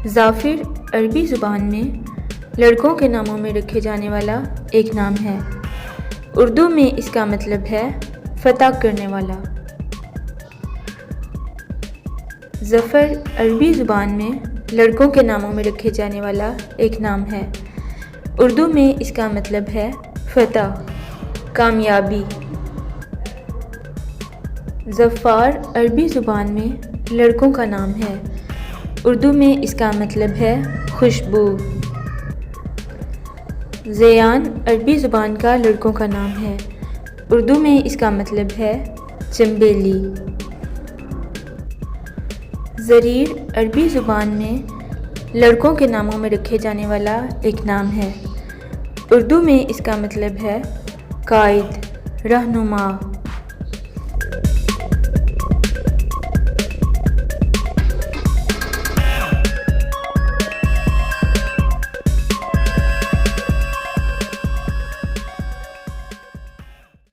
ظافر عربی زبان میں لڑکوں کے ناموں میں رکھے جانے والا ایک نام ہے۔ اردو میں اس کا مطلب ہے فتح کرنے والا۔ ظفر عربی زبان میں لڑکوں کے ناموں میں رکھے جانے والا ایک نام ہے۔ اردو میں اس کا مطلب ہے فتح، کامیابی۔ ظفار عربی زبان میں لڑکوں کا نام ہے۔ اردو میں اس کا مطلب ہے خوشبو۔ زیان عربی زبان کا لڑکوں کا نام ہے۔ اردو میں اس کا مطلب ہے چنبیلی۔ زریر عربی زبان میں لڑکوں کے ناموں میں رکھے جانے والا ایک نام ہے۔ اردو میں اس کا مطلب ہے قائد، رہنما۔